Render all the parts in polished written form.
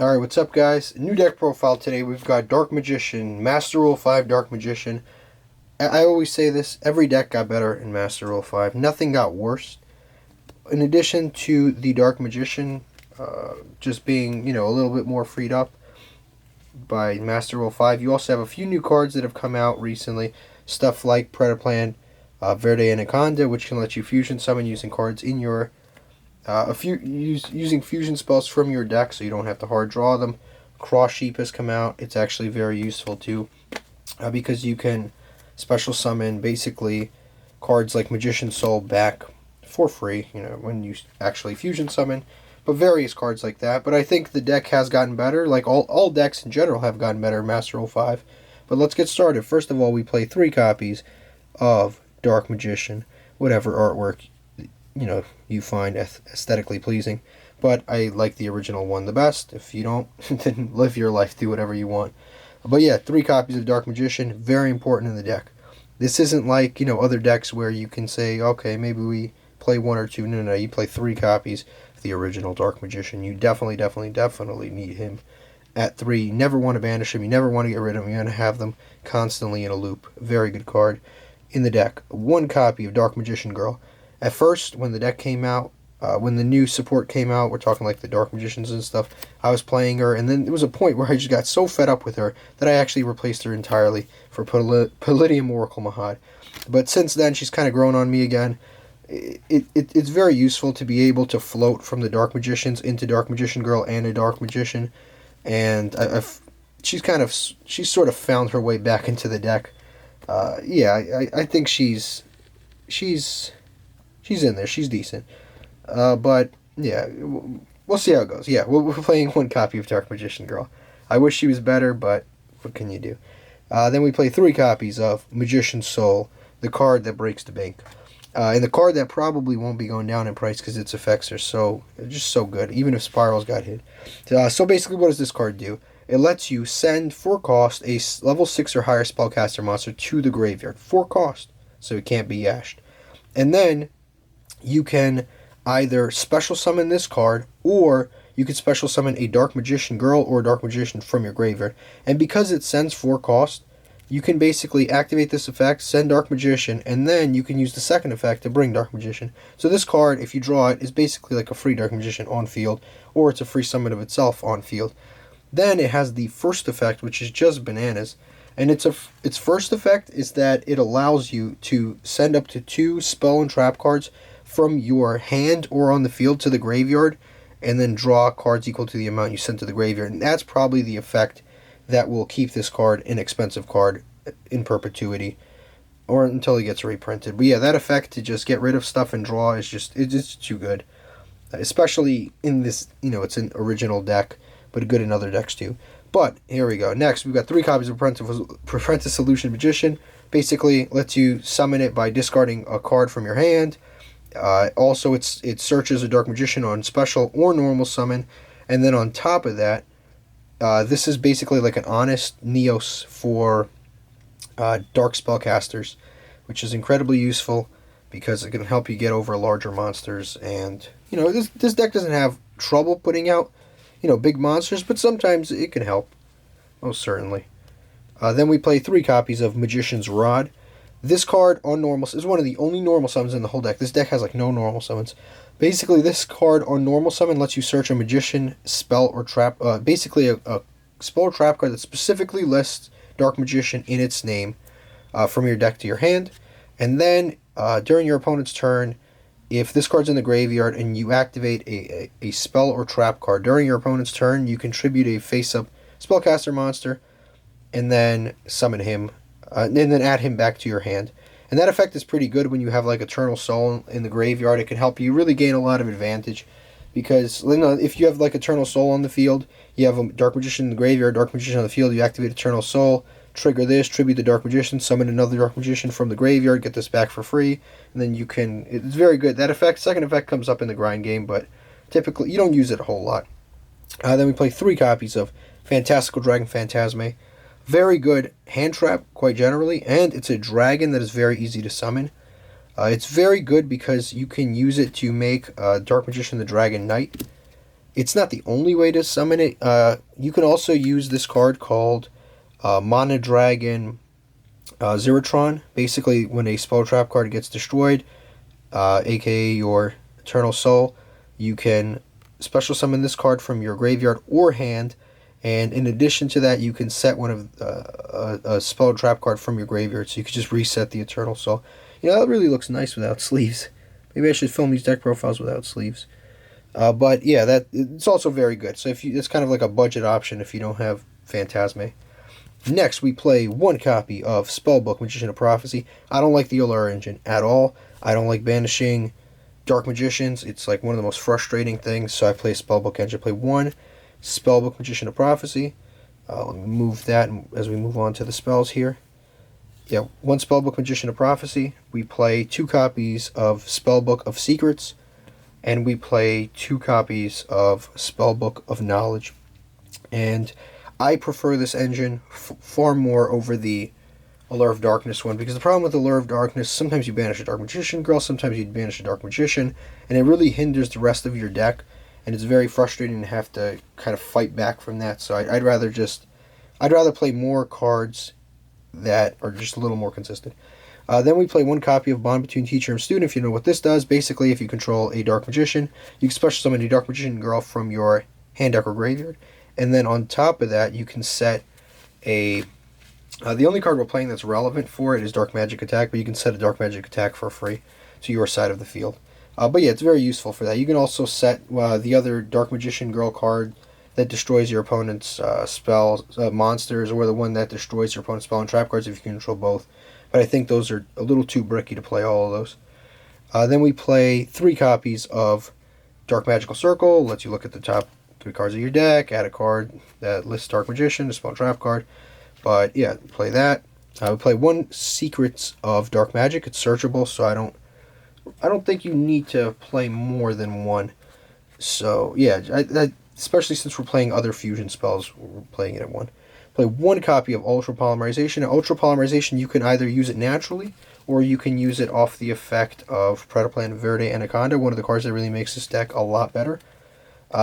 Alright, what's up guys? New deck profile today. We've got Dark Magician, Master Rule 5 Dark Magician. I always say this, every deck got better in Master Rule 5. Nothing got worse. In addition to the Dark Magician just being, a little bit more freed up by Master Rule 5, you also have a few new cards that have come out recently. Stuff like Predaplan, Verde Anaconda, which can let you fusion summon using cards in your using fusion spells from your deck, so you don't have to hard draw them. Cross Sheep has come out. It's actually very useful too, because you can special summon basically cards like Magician's Soul back for free. When you actually fusion summon, but various cards like that. But I think the deck has gotten better. Like all decks in general have gotten better in Master Rule 5. But let's get started. First of all, we play 3 copies of Dark Magician, whatever artwork you find aesthetically pleasing, but I like the original one the best. If you don't, then live your life, do whatever you want. But yeah, 3 copies of Dark Magician, very important in the deck. This isn't like other decks where you can say, okay, maybe we play 1 or 2. No, you play 3 copies of the original Dark Magician. You definitely need him at 3. You never want to banish him, you never want to get rid of him, you want to have them constantly in a loop. Very good card in the deck. 1 copy of Dark Magician Girl. At first, when the deck came out, when the new support came out, we're talking like the Dark Magicians and stuff, I was playing her, and then there was a point where I just got so fed up with her that I actually replaced her entirely for Palladium Oracle Mahad. But since then, she's kind of grown on me again. It's very useful to be able to float from the Dark Magicians into Dark Magician Girl and a Dark Magician, and she's sort of found her way back into the deck. I think she's in there. She's decent. But, yeah, we'll see how it goes. Yeah, we're playing 1 copy of Dark Magician Girl. I wish she was better, but what can you do? Then we play 3 copies of Magician's Soul, the card that breaks the bank. And the card that probably won't be going down in price because its effects are just so good, even if Spirals got hit. So basically, what does this card do? It lets you send, for cost, a level 6 or higher spellcaster monster to the graveyard. For cost, so it can't be yashed. And then you can either special summon this card, or you can special summon a Dark Magician Girl or Dark Magician from your graveyard. And because it sends 4 cost, you can basically activate this effect, send Dark Magician, and then you can use the second effect to bring Dark Magician. So this card, if you draw it, is basically like a free Dark Magician on field, or it's a free summon of itself on field. Then it has the first effect, which is just bananas. And its first effect is that it allows you to send up to 2 spell and trap cards from your hand or on the field to the graveyard, and then draw cards equal to the amount you sent to the graveyard. And that's probably the effect that will keep this card an expensive card in perpetuity, or until it gets reprinted. But yeah, that effect to just get rid of stuff and draw is it's too good. Especially in this, it's an original deck, but good in other decks too. But here we go. Next, we've got 3 copies of Apprentice Solution Magician. Basically, lets you summon it by discarding a card from your hand. Also, it searches a Dark Magician on special or normal summon. And then on top of that, this is basically like an honest Neos for Dark Spellcasters, which is incredibly useful because it can help you get over larger monsters. And, this deck doesn't have trouble putting out big monsters, but sometimes it can help, most certainly. Then we play 3 copies of Magician's Rod. This card on normal is one of the only normal summons in the whole deck. This deck has like no normal summons. Basically, this card on normal summon lets you search a Magician spell or trap, basically a spell or trap card that specifically lists Dark Magician in its name from your deck to your hand. And then during your opponent's turn, if this card's in the graveyard and you activate a spell or trap card during your opponent's turn, you contribute a face-up spellcaster monster and then summon him, and then add him back to your hand. And that effect is pretty good when you have like Eternal Soul in the graveyard. It can help you really gain a lot of advantage, because if you have like Eternal Soul on the field, you have a Dark Magician in the graveyard, Dark Magician on the field, you activate Eternal Soul, trigger this, tribute the Dark Magician, summon another Dark Magician from the graveyard, get this back for free, and then it's very good. That effect, second effect, comes up in the grind game, but typically you don't use it a whole lot. Then we play 3 copies of Fantastical Dragon Phantasme. Very good hand trap, quite generally, and it's a dragon that is very easy to summon. It's very good because you can use it to make Dark Magician the Dragon Knight, It's not the only way to summon it. You can also use this card called Mana Dragon Zeratron. Basically, when a spell trap card gets destroyed, aka your Eternal Soul, you can special summon this card from your graveyard or hand, and in addition to that, you can set one of a spell trap card from your graveyard, so you can just reset the Eternal Soul. You know, that really looks nice without sleeves. Maybe I should film these deck profiles without sleeves. But yeah, that it's also very good. So if you, it's kind of like a budget option if you don't have Phantasme. Next, we play one copy of Spellbook Magician of Prophecy. I don't like the Allure engine at all. I don't like banishing Dark Magicians. It's like one of the most frustrating things. So I play Spellbook engine. Play one Spellbook Magician of Prophecy. Let me move that as we move on to the spells here. Yeah, one Spellbook Magician of Prophecy. We play two copies of Spellbook of Secrets. And we play two copies of Spellbook of Knowledge. And I prefer this engine far more over the Allure of Darkness one, because the problem with Allure of Darkness, sometimes you banish a Dark Magician Girl, sometimes you banish a Dark Magician, and it really hinders the rest of your deck, and it's very frustrating to have to kind of fight back from that. So I'd rather play more cards that are just a little more consistent. Then we play one copy of Bond Between Teacher and Student. If you know what this does, basically if you control a Dark Magician, you can special summon a Dark Magician Girl from your hand deck or graveyard. And then on top of that, you can set a... the only card we're playing that's relevant for it is Dark Magic Attack, but you can set a Dark Magic Attack for free to your side of the field. But yeah, it's very useful for that. You can also set the other Dark Magician Girl card that destroys your opponent's spells, monsters, or the one that destroys your opponent's spell and trap cards if you can control both. But I think those are a little too bricky to play all of those. Then we play three copies of Dark Magical Circle. Lets you look at the top three cards of your deck, add a card that lists Dark Magician, a spell and trap card. But yeah, play that. We play one Secrets of Dark Magic. It's searchable, so I don't think you need to play more than one. So yeah, especially since we're playing other fusion spells, we're playing it at one. Play one copy of Ultra Polymerization. Now, Ultra Polymerization, you can either use it naturally, or you can use it off the effect of Predaplan Verde Anaconda, one of the cards that really makes this deck a lot better.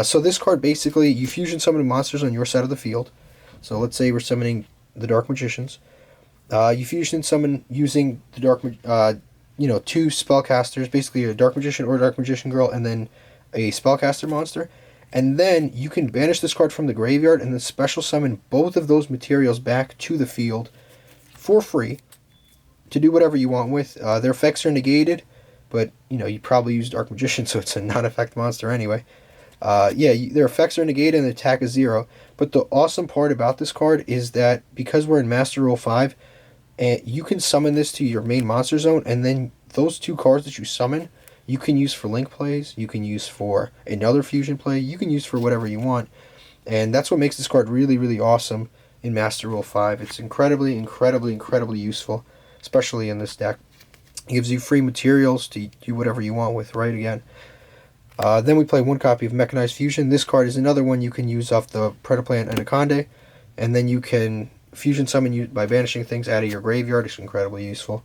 So this card, basically, you fusion summon monsters on your side of the field. So let's say we're summoning the Dark Magicians. You fusion summon using the two spellcasters, basically a Dark Magician or a Dark Magician Girl, and then a spellcaster monster. And then you can banish this card from the graveyard and then special summon both of those materials back to the field for free to do whatever you want with. Their effects are negated, but you probably use Dark Magician, so it's a non-effect monster anyway. Their effects are negated and the attack is 0. But the awesome part about this card is that because we're in Master Rule 5, you can summon this to your main monster zone, and then those two cards that you summon, you can use for link plays, you can use for another fusion play, you can use for whatever you want. And that's what makes this card really, really awesome in Master Rule 5. It's incredibly, incredibly, incredibly useful, especially in this deck. It gives you free materials to do whatever you want with, right, again. Then we play one copy of Mechanized Fusion. This card is another one you can use off the Predaplan Anaconda, and then you can fusion summon you by banishing things out of your graveyard. It's incredibly useful.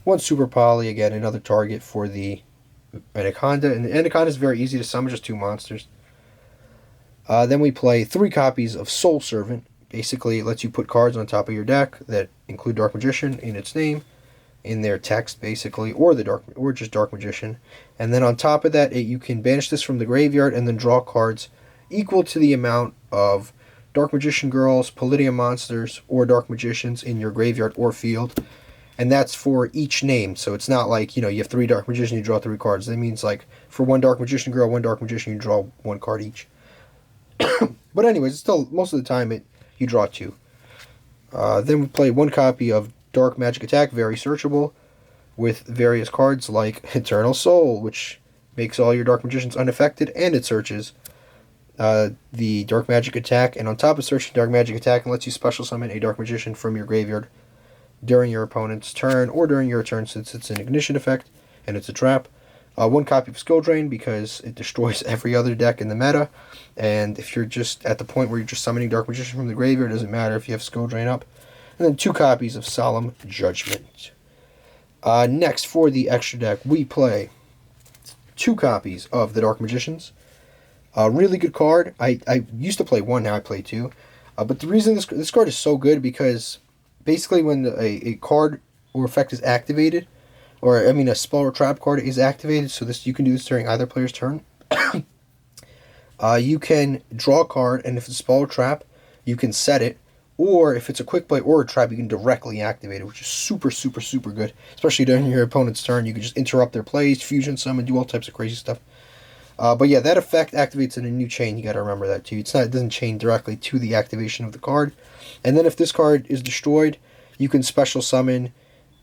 One Super Poly, again, another target for the Anaconda, and the Anaconda is very easy to summon, just two monsters. Then we play three copies of Soul Servant. Basically, it lets you put cards on top of your deck that include Dark Magician in its name, in their text, basically, or just Dark Magician. And then on top of that, you can banish this from the graveyard and then draw cards equal to the amount of Dark Magician Girls, Palladium Monsters, or Dark Magicians in your graveyard or field. And that's for each name. So it's not like, you have three Dark Magicians, you draw three cards. That means like for one Dark Magician Girl, one Dark Magician, you draw one card each. But anyways, it's still, most of the time, you draw two. Then we play one copy of Dark Magic Attack, very searchable, with various cards like Eternal Soul, which makes all your Dark Magicians unaffected, and it searches the Dark Magic Attack, and on top of searching Dark Magic Attack, it lets you special summon a Dark Magician from your graveyard during your opponent's turn, or during your turn, since it's an ignition effect, and it's a trap. One copy of Skill Drain, because it destroys every other deck in the meta, and if you're just at the point where you're just summoning Dark Magician from the graveyard, it doesn't matter if you have Skill Drain up. And then two copies of Solemn Judgment. Next, for the extra deck, we play two copies of the Dark Magicians. Really good card. I used to play 1, now I play 2. But the reason this card is so good, because basically when a card or effect is activated, or I mean a spell or trap card is activated, so this you can do this during either player's turn. You can draw a card, and if it's a spell or trap, you can set it. Or if it's a quick play or a trap, you can directly activate it, which is super, super, super good. Especially during your opponent's turn, you can just interrupt their plays, fusion summon, do all types of crazy stuff. But yeah, that effect activates in a new chain. You got to remember that too. It doesn't chain directly to the activation of the card. And then if this card is destroyed, you can special summon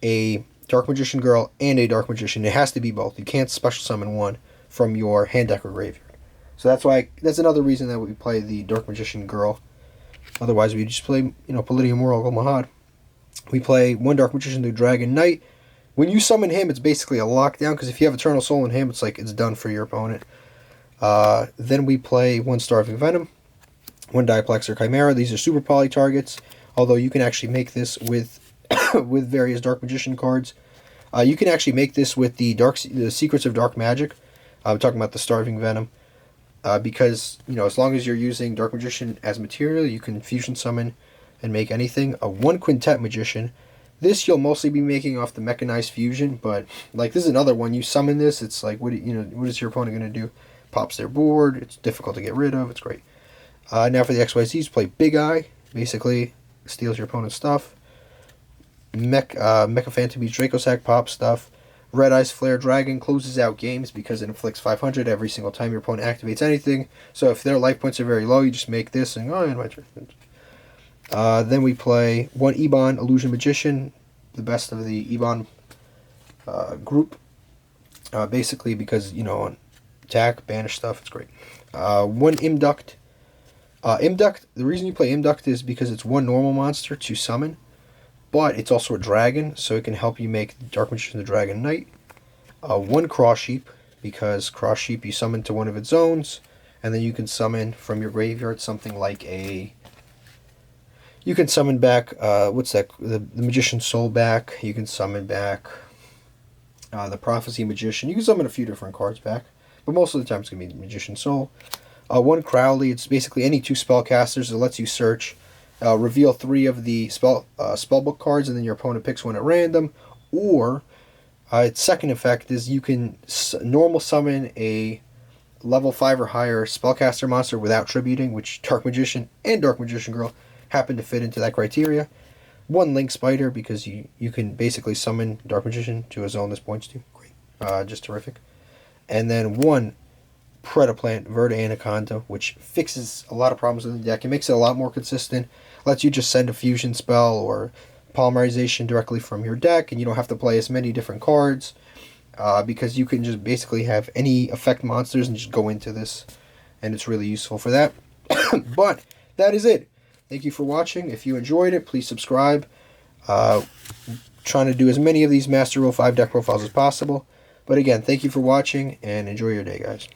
a Dark Magician Girl and a Dark Magician. It has to be both. You can't special summon one from your hand deck or graveyard. So that's another reason that we play the Dark Magician Girl. Otherwise, we just play, Palladium Oracle Mahad. We play 1 Dark Magician to Dragon Knight. When you summon him, it's basically a lockdown, because if you have Eternal Soul in him, it's like it's done for your opponent. Then we play 1 Starving Venom, 1 Diplexer Chimera. These are super poly targets, although you can actually make this with with various Dark Magician cards. You can actually make this with the Secrets of Dark Magic. I'm talking about the Starving Venom. Because, as long as you're using Dark Magician as material, you can fusion summon and make anything. A 1 Quintet Magician. This you'll mostly be making off the Mechanized Fusion, but, this is another one. You summon this, it's like, what is your opponent going to do? Pops their board, it's difficult to get rid of, it's great. Now for the XYZs, play Big Eye. Basically, steals your opponent's stuff. Mecha Phantom beats Dracosack, pop stuff. Red Eyes Flare Dragon closes out games because it inflicts 500 every single time your opponent activates anything. So if their life points are very low, you just make this and my turn. Then we play 1 Ebon Illusion Magician, the best of the Ebon group. Basically because, on attack, banish stuff, it's great. 1 Imduct. Imduct, the reason you play Imduct is because it's 1 normal monster to summon. But it's also a dragon, so it can help you make Dark Magician the Dragon Knight. 1 Cross Sheep, because Cross Sheep you summon to one of its zones, and then you can summon from your graveyard something like a... You can summon back, the Magician's Soul back. You can summon back the Prophecy Magician. You can summon a few different cards back, but most of the time it's going to be the Magician's Soul. 1 Crowley, it's basically any 2 spellcasters. It lets you search. Reveal 3 of the spellbook cards, and then your opponent picks one at random. Or, its second effect is you can normal summon a level 5 or higher spellcaster monster without tributing, which Dark Magician and Dark Magician Girl happen to fit into that criteria. 1 Link Spider, because you can basically summon Dark Magician to a zone this points to. Great. Just terrific. And then 1 Predaplant Verde Anaconda, which fixes a lot of problems in the deck. It makes it a lot more consistent. Lets you just send a fusion spell or polymerization directly from your deck, and you don't have to play as many different cards, because you can just basically have any effect monsters and just go into this, and it's really useful for that. But that is it. Thank you for watching. If you enjoyed it, please subscribe. Trying to do as many of these Master Rule 5 deck profiles as possible. But again, thank you for watching, and enjoy your day, guys.